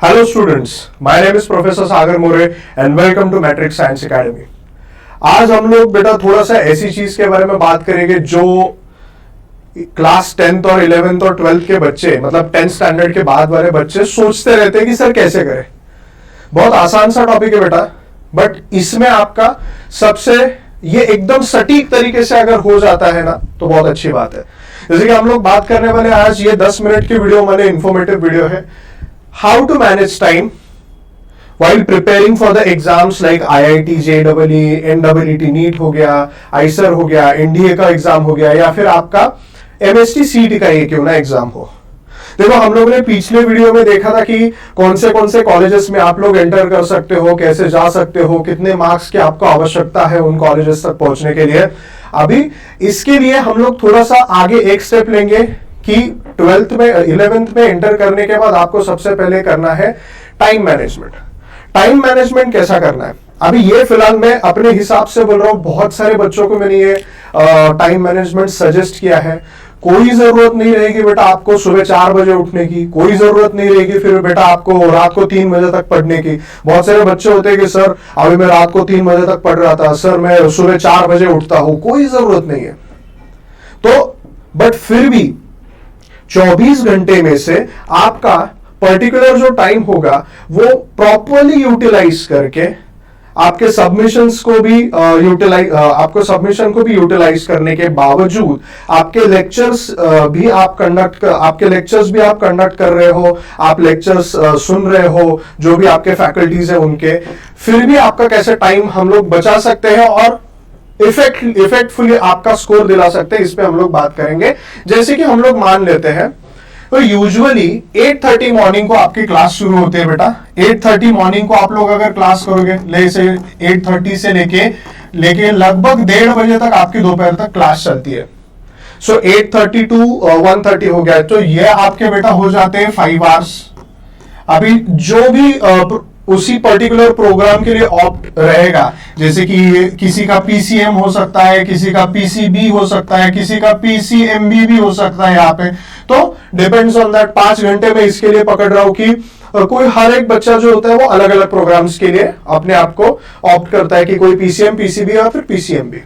Hello students, my name is Professor Sagar More and welcome to Matrix Science Academy। आज हम लोग बेटा थोड़ा सा ऐसी चीज के बारे में बात करेंगे जो क्लास 10th और 11th और 12th के बच्चे मतलब 10th स्टैंडर्ड के बाद वाले बच्चे सोचते रहते हैं कि सर कैसे करें। बहुत आसान सा टॉपिक है बेटा, बट इसमें आपका सबसे ये एकदम सटीक तरीके से अगर हो जाता है ना तो बहुत अच्छी बात है। जैसे कि हम लोग बात करने वाले आज ये 10 मिनट की वीडियो हमारे इंफॉर्मेटिव वीडियो है, how to manage time while preparing for the exams like IIT, JEE, NEET, NEET हो गया, ICER हो गया, NDA का एग्जाम हो गया या फिर आपका MST CET का ये क्यों ना एग्जाम हो। देखो हम लोगों ने पिछले वीडियो में देखा था कि कौन से कॉलेजेस में आप लोग एंटर कर सकते हो, कैसे जा सकते हो, कितने मार्क्स की आपको आवश्यकता है उन कॉलेजेस तक पहुंचने के लिए। अभी इसके लिए हम लोग थोड़ा सा आगे एक स्टेप लेंगे कि 12th में 11th में एंटर करने के बाद आपको सबसे पहले करना है टाइम मैनेजमेंट। टाइम मैनेजमेंट कैसा करना है, अभी ये फिलहाल मैं अपने हिसाब से बोल रहा हूं, बहुत सारे बच्चों को मैंने ये टाइम मैनेजमेंट सजेस्ट किया है। कोई जरूरत नहीं रहेगी बेटा आपको सुबह 4 बजे उठने की, कोई जरूरत नहीं रहेगी फिर बेटा आपको रात को 3 बजे तक पढ़ने की। बहुत सारे बच्चे होते हैं कि सर अभी मैं रात को 3 बजे तक पढ़ रहा था, सर मैं सुबह 4 बजे उठता हूं। कोई जरूरत नहीं है। तो बट फिर भी 24 घंटे में से आपका पर्टिकुलर जो टाइम होगा वो प्रॉपरली यूटिलाइज करके आपके सबमिशंस को भी आपको सबमिशन को भी यूटिलाइज करने के बावजूद आपके लेक्चर्स भी आप कंडक्ट कर रहे हो, आप लेक्चर्स सुन रहे हो जो भी आपके फैकल्टीज है उनके, फिर भी आपका कैसे टाइम हम लोग बचा सकते हैं और इफेक्टफुली आपका स्कोर दिला सकते हैं, इस पे हम लोग बात करेंगे। जैसे कि हम लोग मान लेते हैं तो यूजुअली 8:30 मॉर्निंग को आपकी क्लास शुरू होती है बेटा। 8:30 मॉर्निंग को आप लोग अगर क्लास करोगे ले से 8:30 से लेके लगभग 1:30 बजे तक आपकी दोपहर तक क्लास चलती है। सो 8:30 to 1:30 हो गया, तो ये आपके बेटा हो जाते हैं 5 आवर्स। अभी जो भी उसी पर्टिकुलर प्रोग्राम के लिए ऑप्ट रहेगा, जैसे कि किसी का पीसीएम हो सकता है, किसी का पीसीबी हो सकता है, किसी का पीसीएमबी भी हो सकता है यहाँ पे, तो डिपेंड्स ऑन दैट। 5 घंटे में इसके लिए पकड़ रहा हूं कि कोई हर एक बच्चा जो होता है वो अलग अलग प्रोग्राम्स के लिए अपने आप को ऑप्ट करता है कि कोई पीसीएम, पीसीबी या फिर पीसीएमबी।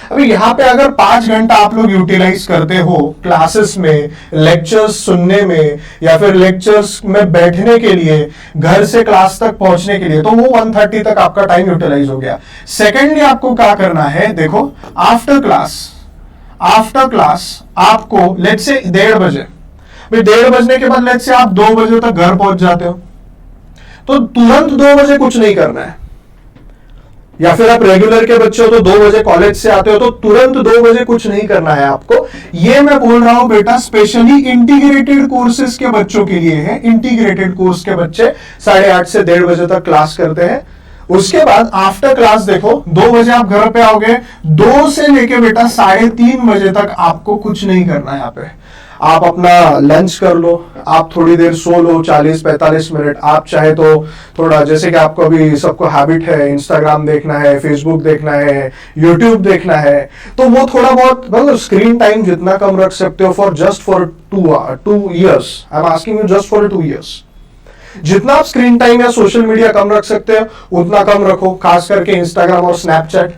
अभी यहाँ पे अगर 5 घंटा आप लोग यूटिलाइज करते हो क्लासेस में, लेक्चर्स सुनने में या फिर लेक्चर्स में बैठने के लिए, घर से क्लास तक पहुंचने के लिए, तो वो 1:30 तक आपका टाइम यूटिलाइज हो गया। सेकेंडली आपको क्या करना है, देखो आफ्टर क्लास आपको लेट्स से 1:30 बजे, 1:30 बजने के बाद लेट्स से आप 2 बजे तक घर पहुंच जाते हो, तो तुरंत 2 बजे कुछ नहीं करना है। या फिर आप रेगुलर के बच्चे हो तो 2 बजे कॉलेज से आते हो तो तुरंत 2 बजे कुछ नहीं करना है आपको। ये मैं बोल रहा हूं बेटा स्पेशली इंटीग्रेटेड कोर्सेज के बच्चों के लिए है। इंटीग्रेटेड कोर्स के बच्चे 8:30 से 1:30 बजे तक क्लास करते हैं। उसके बाद आफ्टर क्लास देखो 2 बजे आप घर पे आओगे, 2 से लेके बेटा 3:30 बजे तक आपको कुछ नहीं करना है। यहाँ पे आप अपना लंच कर लो, आप थोड़ी देर सो लो 40-45 मिनट। आप चाहे तो थोड़ा, जैसे कि आपको अभी सबको हैबिट है इंस्टाग्राम देखना है, फेसबुक देखना है, यूट्यूब देखना है, तो वो थोड़ा बहुत मतलब स्क्रीन टाइम जितना कम रख सकते हो for 2 years। I am asking you just for 2 years। जितना आप स्क्रीन टाइम या सोशल मीडिया कम रख सकते हो उतना कम रखो, खास करके इंस्टाग्राम और स्नैपचैट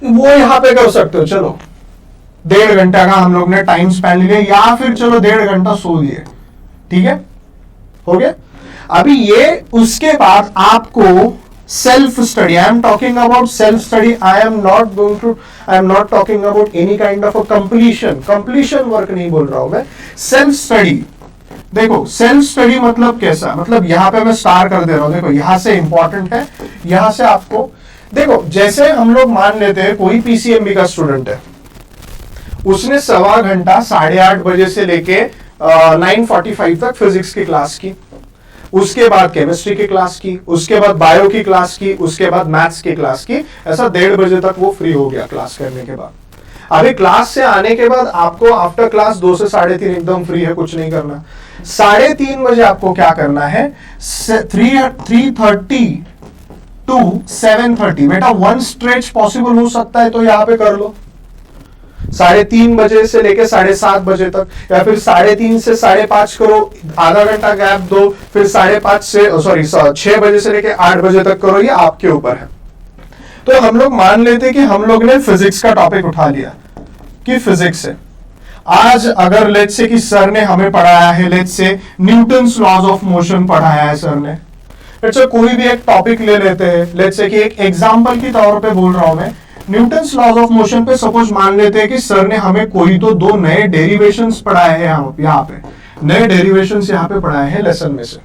वो यहाँ पे कर सकते हो। चलो 1:30 घंटा का हम लोग ने टाइम स्पेंड लिया, या फिर चलो 1:30 घंटा सो लिए, ठीक है, हो गया। अभी ये उसके बाद आपको self study, I am talking about self study, I am not talking about any kind of a completion work नहीं बोल रहा हूं मैं, सेल्फ स्टडी। देखो सेल्फ स्टडी मतलब कैसा, मतलब यहां पे मैं स्टार कर दे रहा हूं, देखो यहां से इंपॉर्टेंट है, यहां से आपको देखो, जैसे हम लोग मान लेते हैं कोई पीसीएमबी का स्टूडेंट है, उसने 1.25 घंटा 8:30 बजे से लेके 9:45 तक फिजिक्स की क्लास की, उसके बाद केमिस्ट्री की क्लास की, उसके बाद बायो की क्लास की, उसके बाद मैथ्स की क्लास की, ऐसा 1:30 बजे तक वो फ्री हो गया क्लास करने के बाद। अभी क्लास से आने के बाद आपको आफ्टर क्लास 2 से 3:30 एकदम फ्री है, कुछ नहीं करना। 3:30 बजे आपको क्या करना है, 3:30 to 7:30 बेटा 1 स्ट्रेच पॉसिबल हो सकता है तो यहां पे कर लो। 3:30 बजे से लेके 7:30 बजे तक, या फिर 3:30 से 5:30 करो, आधा घंटा गैप दो, फिर 5:30 से 6 बजे से लेके 8 बजे तक करो, ये आपके ऊपर है। तो हम लोग मान लेते कि हम लोग ने फिजिक्स का टॉपिक उठा लिया कि फिजिक्स है। आज अगर लेट्स से कि सर ने हमें पढ़ाया है, let's say Newton's laws of motion पढ़ाया है सर ने, लेट्स से कोई भी एक टॉपिक ले लेते हैं, लेट्स से कि एक एग्जांपल के तौर पे बोल रहा हूं मैं, न्यूटन्स लॉज ऑफ मोशन पे सपोज मान लेते हैं कि सर ने हमें कोई तो 2 नए डेरिवेशंस पढ़ाए हैं, यहाँ पे नए डेरिवेशंस यहाँ पे पढ़ाए हैं लेसन में से।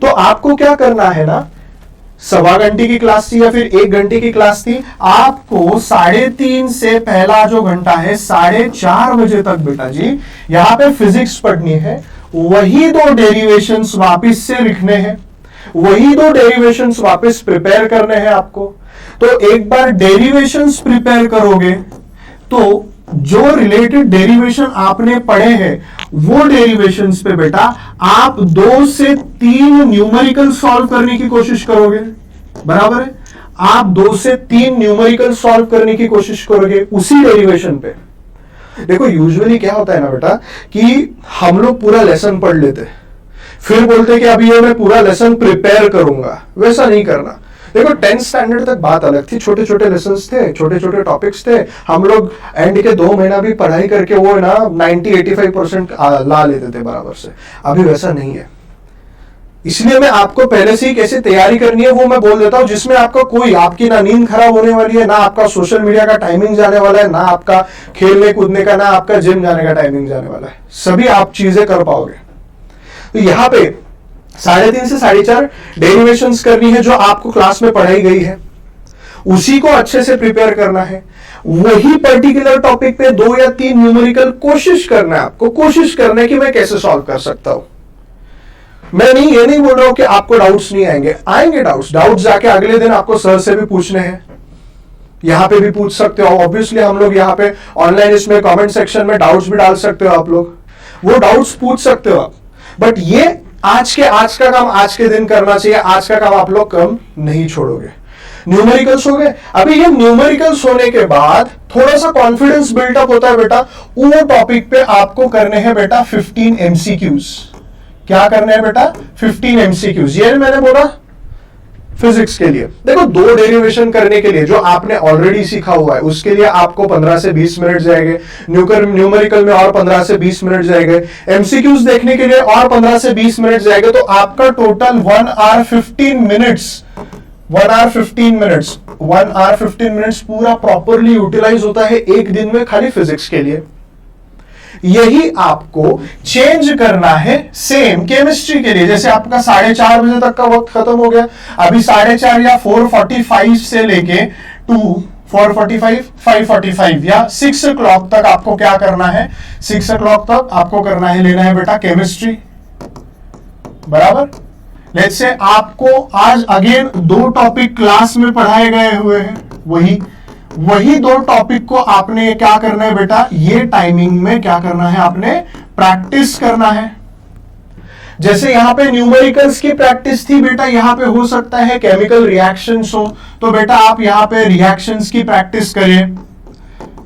तो आपको क्या करना है ना, 1.25 घंटे की क्लास थी या फिर 1 घंटे की क्लास थी, आपको 3:30 से पहला जो घंटा है 4:30 बजे तक बेटा जी यहाँ पे फिजिक्स पढ़नी है। वही 2 डेरिवेशंस वापस से लिखने हैं, वही 2 डेरिवेशंस वापस प्रिपेयर करने हैं आपको। तो एक बार डेरिवेशंस प्रिपेयर करोगे तो जो रिलेटेड डेरिवेशन आपने पढ़े हैं वो डेरिवेशंस पे बेटा आप 2 से 3 न्यूमेरिकल सॉल्व करने की कोशिश करोगे, बराबर है। आप 2 से 3 न्यूमेरिकल सॉल्व करने की कोशिश करोगे उसी डेरिवेशन पे। देखो यूजुअली क्या होता है ना बेटा कि हम लोग पूरा लेसन पढ़ लेते फिर बोलते कि अभी ये मैं पूरा लेसन प्रिपेयर करूंगा, वैसा नहीं करना। देखो 10th स्टैंडर्ड तक बात अलग थी, छोटे छोटे लेसन्स थे, छोटे छोटे टॉपिक्स थे, हम लोग एंड के 2 महीना भी पढ़ाई करके वो ना 90-85% ला लेते थे बराबर से। अभी वैसा नहीं है, इसलिए मैं आपको पहले से ही कैसे तैयारी करनी है वो मैं बोल देता हूं, जिसमें आपका कोई आपकी ना नींद खराब होने वाली है, ना आपका सोशल मीडिया का टाइमिंग जाने वाला है, ना आपका खेलने कूदने का, ना आपका जिम जाने का टाइमिंग जाने वाला है, सभी आप चीजें कर पाओगे। तो यहाँ पे 3:30 से 4:30 डेरिवेशंस करनी है जो आपको क्लास में पढ़ाई गई है, उसी को अच्छे से प्रिपेयर करना है। वही पर्टिकुलर टॉपिक पे 2 या 3 न्यूमेरिकल कोशिश करना है आपको, कोशिश करना है कि मैं कैसे सॉल्व कर सकता हूं। मैं नहीं ये नहीं बोल रहा हूं कि आपको डाउट्स नहीं आएंगे, आएंगे डाउट्स जाके अगले दिन आपको सर से भी पूछने हैं, यहां पे भी पूछ सकते हो। ऑब्वियसली हम लोग यहाँ पे ऑनलाइन इसमें कमेंट सेक्शन में डाउट्स भी डाल सकते हो, आप लोग वो डाउट्स पूछ सकते हो आप। बट ये आज का काम आज के दिन करना चाहिए, आज का काम आप लोग कम नहीं छोड़ोगे। न्यूमेरिकल्स हो गए, अभी ये न्यूमेरिकल्स होने के बाद थोड़ा सा कॉन्फिडेंस बिल्टअप होता है बेटा, वो टॉपिक पे आपको करने हैं बेटा 15 MCQs। क्या करने हैं बेटा 15 MCQs, ये मैंने बोला फिजिक्स के लिए। देखो 2 डेरिवेशन करने के लिए जो आपने ऑलरेडी सीखा हुआ है उसके लिए आपको 15 से 20 मिनट जाएंगे, न्यूमेरिकल में और 15 से 20 मिनट जाएंगे, एमसीक्यूज देखने के लिए और 15 से 20 मिनट जाएंगे, तो आपका total 1 hour 15 minutes 1 hour 15 minutes पूरा प्रॉपरली यूटिलाइज होता है एक दिन में खाली फिजिक्स के लिए। यही आपको चेंज करना है सेम केमिस्ट्री के लिए। जैसे आपका 4:30 बजे तक का वक्त खत्म हो गया, अभी 4:30 या 4:45 से लेके 4:45 5:45 या 6 o'clock तक आपको क्या करना है, 6 o'clock तक आपको करना है, लेना है बेटा केमिस्ट्री, बराबर। लेट्स से आपको आज अगेन 2 टॉपिक क्लास में पढ़ाए गए हुए हैं, वही 2 टॉपिक को आपने क्या करना है बेटा, ये टाइमिंग में क्या करना है, आपने प्रैक्टिस करना है। जैसे यहां पे न्यूमेरिकल्स की प्रैक्टिस थी बेटा, यहां पे हो सकता है केमिकल रिएक्शंस हो, तो बेटा आप यहां पे रिएक्शंस की प्रैक्टिस करें,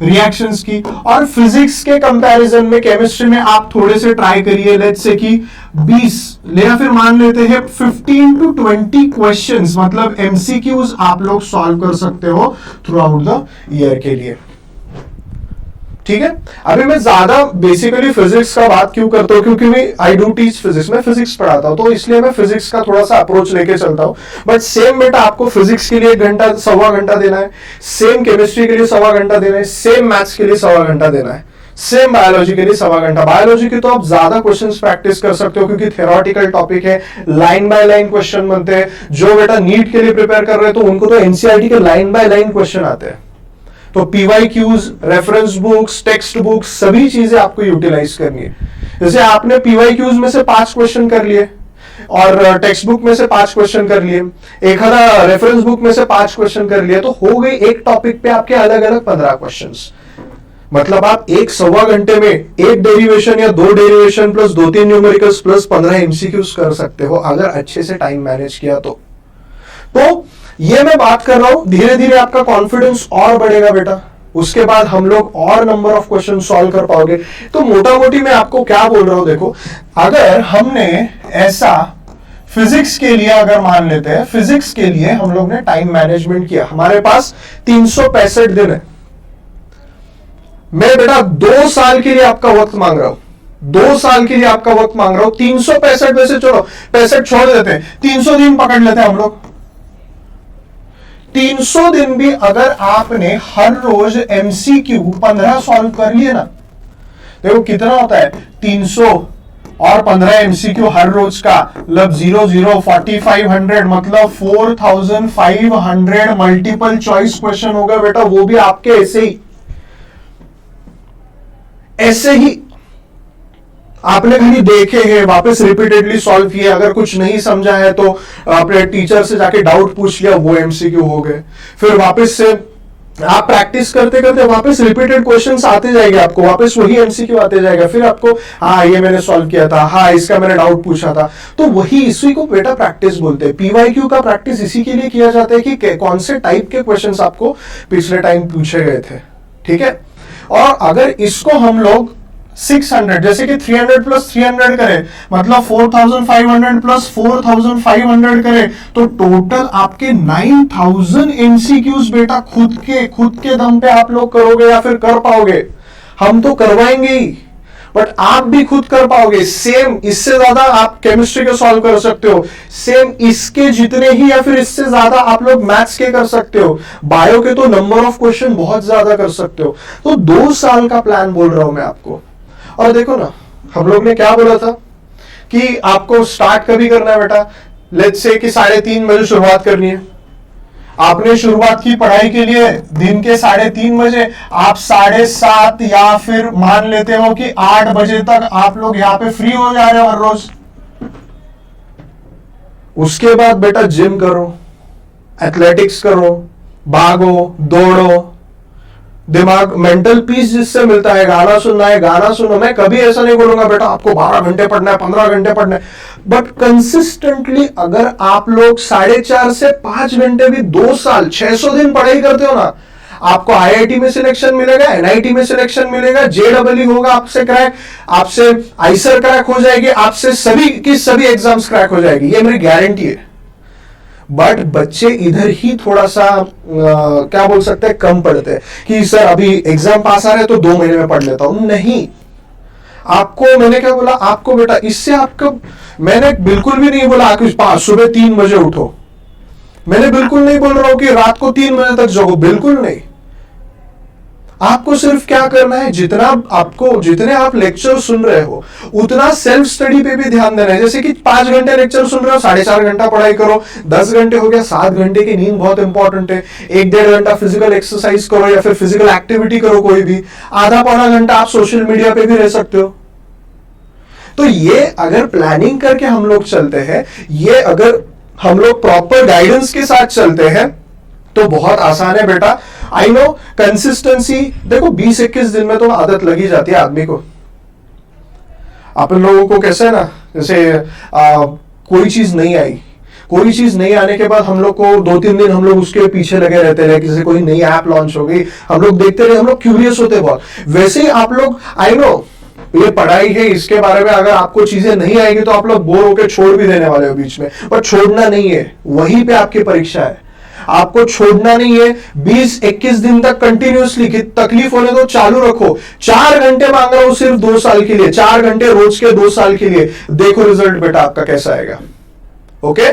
रिएक्शंस की। और फिजिक्स के कंपैरिजन में केमिस्ट्री में आप थोड़े से ट्राई करिए, लेट्स से कि 20 या फिर मान लेते हैं 15 to 20 क्वेश्चंस, मतलब एमसीक्यूज आप लोग सॉल्व कर सकते हो थ्रू आउट द ईयर के लिए, ठीक है। अभी मैं ज्यादा बेसिकली फिजिक्स का बात क्यों करता हूं, क्योंकि आई डू टीच फिजिक्स, मैं फिजिक्स पढ़ाता हूं, तो इसलिए मैं फिजिक्स का थोड़ा सा अप्रोच लेके चलता हूं। बट सेम बेटा आपको फिजिक्स के लिए 1 घंटा 1.25 घंटा देना है, सेम केमिस्ट्री के लिए 1.25 घंटा देना है, सेम मैथ्स के लिए 1.25 घंटा देना है, सेम बायोलॉजी के लिए 1.25 घंटा। बायोलॉजी की तो आप ज्यादा क्वेश्चंस प्रैक्टिस कर सकते हो क्योंकि थ्योरेटिकल टॉपिक है, लाइन बाय लाइन क्वेश्चन बनते हैं। जो बेटा नीट के लिए प्रिपेयर कर रहे हैं तो उनको तो एनसीईआरटी के लाइन बाय लाइन क्वेश्चन आते हैं, तो PYQs, reference books, text books, सभी चीजें आपको यूटिलाइज करनी है। जैसे आपने पीवाईक्यूज में से 5 क्वेश्चन कर लिए और टेक्स्ट बुक में से 5 क्वेश्चन कर लिए, एक आधा रेफरेंस बुक में से 5 क्वेश्चन कर लिए, तो हो गई एक टॉपिक पे आपके अलग अलग 15 क्वेश्चंस। मतलब आप 1.25 घंटे में 1 डेरिवेशन या 2 derivation plus 2-3 numericals plus 15 MCQs कर सकते हो अगर अच्छे से टाइम मैनेज किया तो ये मैं बात कर रहा हूं, धीरे धीरे आपका कॉन्फिडेंस और बढ़ेगा बेटा, उसके बाद हम लोग और नंबर ऑफ क्वेश्चन सॉल्व कर पाओगे। तो मोटा मोटी मैं आपको क्या बोल रहा हूं, देखो अगर हमने ऐसा फिजिक्स के लिए अगर मान लेते हैं, फिजिक्स के लिए हम लोग ने टाइम मैनेजमेंट किया, हमारे पास 365 दिन है। मैं बेटा 2 साल के लिए आपका वक्त मांग रहा हूं, 2 साल के लिए आपका वक्त मांग रहा हूं। 365 में से चलो 65 छोड़ देते हैं, 300 दिन पकड़ लेते हैं हम लोग। 300 दिन भी अगर आपने हर रोज एमसीक्यू 15 सॉल्व कर लिए ना, देखो कितना होता है 300 और 15 एमसीक्यू हर रोज का, मतलब 00 4500 मतलब 4500 मल्टीपल चॉइस क्वेश्चन होगा बेटा, वो भी आपके ऐसे ही आपने खाली देखे हैं, वापस रिपीटेडली सॉल्व किए, अगर कुछ नहीं समझा है तो अपने टीचर से जाके डाउट पूछ लिया, वो एमसीक्यू हो गए। फिर वापस से आप प्रैक्टिस करते करते वापस रिपीटेड क्वेश्चंस आते जाएंगे, आपको वापस वही एमसीक्यू आते जाएगा। फिर आपको हाँ ये मैंने सॉल्व किया था, हाँ इसका मैंने डाउट पूछा था, तो वही इसी को बेटा प्रैक्टिस बोलते हैं। पीवाईक्यू का प्रैक्टिस इसी के लिए किया जाता है कि कौन से टाइप के क्वेश्चंस आपको पिछले टाइम पूछे गए थे, ठीक है। और अगर इसको हम लोग 600 जैसे कि 300 प्लस 300 करें, मतलब 4500 प्लस 4500 करें, तो टोटल आपके 9000 एमसीक्यूज बेटा खुद के दम पे आप लोग करोगे या फिर कर पाओगे। हम तो करवाएंगे ही, बट आप भी खुद कर पाओगे। सेम इससे ज्यादा आप केमिस्ट्री के सॉल्व कर सकते हो, सेम इसके जितने ही या फिर इससे ज्यादा आप लोग मैथ्स के कर सकते हो, बायो के तो नंबर ऑफ क्वेश्चन बहुत ज्यादा कर सकते हो। तो 2 साल का प्लान बोल रहा हूं मैं आपको। और देखो ना, हम लोग ने क्या बोला था कि आपको स्टार्ट कभी करना है बेटा, लेट्स से कि 3:30 बजे शुरुआत करनी है। आपने शुरुआत की पढ़ाई के लिए दिन के 3:30 बजे, आप 7:30 या फिर मान लेते हो कि 8 बजे तक आप लोग यहाँ पे फ्री हो जा रहे हो हर रोज। उसके बाद बेटा जिम करो, एथलेटिक्स करो, भागो दौड़ो, दिमाग मेंटल पीस जिससे मिलता है, गाना सुनना है गाना सुनो। मैं कभी ऐसा नहीं बोलूंगा बेटा आपको 12 घंटे पढ़ना है, 15 घंटे पढ़ना है, बट कंसिस्टेंटली अगर आप लोग 4.5 से 5 घंटे भी 2 साल 600 दिन पढ़ाई करते हो ना, आपको आईआईटी में सिलेक्शन मिलेगा, एनआईटी में सिलेक्शन मिलेगा, जेडब्ल्यू होगा आपसे क्रैक, आपसे आईसर क्रैक हो जाएगी, आपसे सभी की सभी एग्जाम्स क्रैक हो जाएगी, ये मेरी गारंटी है। बट बच्चे इधर ही थोड़ा सा क्या बोल सकते हैं, कम पढ़ते हैं कि सर अभी एग्जाम पास आ रहे हैं तो 2 महीने में पढ़ लेता हूं। नहीं, आपको मैंने क्या बोला आपको बेटा, इससे आपको मैंने बिल्कुल भी नहीं बोला कि सुबह 3 बजे उठो, मैंने बिल्कुल नहीं बोल रहा हूं कि रात को 3 बजे तक जगो, बिल्कुल नहीं। आपको सिर्फ क्या करना है, जितने आप लेक्चर सुन रहे हो उतना सेल्फ स्टडी पे भी ध्यान देना है। जैसे कि 5 घंटे लेक्चर सुन रहे हो, 4.5 घंटा पढ़ाई करो, 10 घंटे हो गया, 7 घंटे की नींद बहुत इंपॉर्टेंट है। 1-1.5 घंटा फिजिकल एक्सरसाइज करो या फिर फिजिकल एक्टिविटी करो कोई भी, आधा पौना घंटा आप सोशल मीडिया पे भी रह सकते हो। तो ये अगर प्लानिंग करके हम लोग चलते हैं, ये अगर हम लोग प्रॉपर गाइडेंस के साथ चलते हैं तो बहुत आसान है बेटा। आई नो कंसिस्टेंसी, देखो 20-21 दिन में तो आदत लगी जाती है आदमी को। अपन लोगों को कैसे है ना, जैसे कोई चीज नहीं आई, कोई चीज नहीं आने के बाद हम लोग को 2-3 दिन हम लोग उसके पीछे लगे रहते रहे, जैसे कोई नई ऐप लॉन्च हो गई, हम लोग देखते रहे, हम लोग क्यूरियस होते बहुत। वैसे ही आप लोग, आई नो ये पढ़ाई है, इसके बारे में अगर आपको चीजें नहीं आएगी तो आप लोग बोर होकर छोड़ भी देने वाले हो बीच में, पर छोड़ना नहीं है, वहीं पे आपकी परीक्षा है, आपको छोड़ना नहीं है। 20-21 दिन तक कंटिन्यूअसली, तकलीफ होने दो, चालू रखो। 4 घंटे मांग रहा हूं सिर्फ 2 साल के लिए, 4 घंटे रोज के 2 साल के लिए, देखो रिजल्ट बेटा आपका कैसा आएगा। ओके,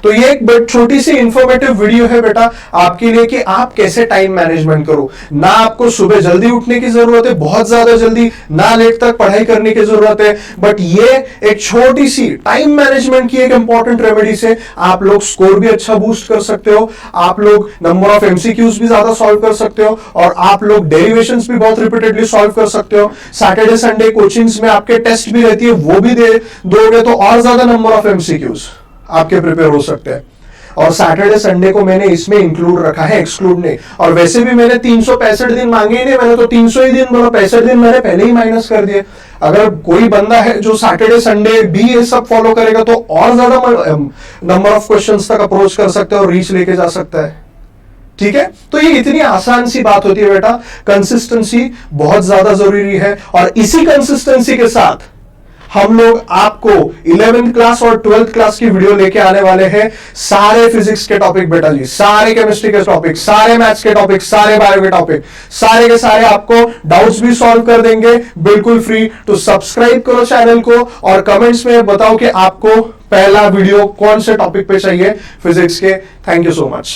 तो ये एक छोटी सी इंफॉर्मेटिव वीडियो है बेटा आपके लिए कि आप कैसे टाइम मैनेजमेंट करो। ना आपको सुबह जल्दी उठने की जरूरत है, बहुत ज्यादा जल्दी, ना लेट तक पढ़ाई करने की जरूरत है, बट ये एक छोटी सी टाइम मैनेजमेंट की एक इंपॉर्टेंट रेमेडी से आप लोग स्कोर भी अच्छा बूस्ट कर सकते हो, आप लोग नंबर ऑफ एमसीक्यूज भी ज्यादा सॉल्व कर सकते हो, और आप लोग डेरिवेशंस भी बहुत रिपीटेडली सॉल्व कर सकते हो। सैटरडे संडे कोचिंग्स में आपके टेस्ट भी रहती है, वो भी दे दोगे तो और ज्यादा नंबर ऑफ एमसीक्यूज आपके प्रिपेयर हो सकते हैं। और सैटरडे संडे को मैंने इसमें इंक्लूड रखा है, एक्सक्लूड नहीं। और वैसे भी मैंने 365 दिन मांगे ही नहीं, मैंने तो 300 ही दिन बोला, 65 दिन मैंने पहले ही माइनस कर दिए। अगर कोई बंदा है जो सैटरडे संडे भी ये सब फॉलो करेगा तो और ज्यादा नंबर ऑफ क्वेश्चंस तक अप्रोच कर सकता है और रीच लेके जा सकता है। ठीक है, तो ये इतनी आसान सी बात होती है बेटा, कंसिस्टेंसी बहुत ज्यादा जरूरी है। और इसी कंसिस्टेंसी के साथ हम लोग आपको 11th क्लास और 12th क्लास की वीडियो लेके आने वाले हैं। सारे फिजिक्स के टॉपिक बेटा जी, सारे केमिस्ट्री के टॉपिक, सारे मैथ्स के टॉपिक, सारे बायो के टॉपिक, सारे के सारे आपको डाउट्स भी सॉल्व कर देंगे बिल्कुल फ्री। तो सब्सक्राइब करो चैनल को और कमेंट्स में बताओ कि आपको पहला वीडियो कौन से टॉपिक पे चाहिए फिजिक्स के। Thank you so much.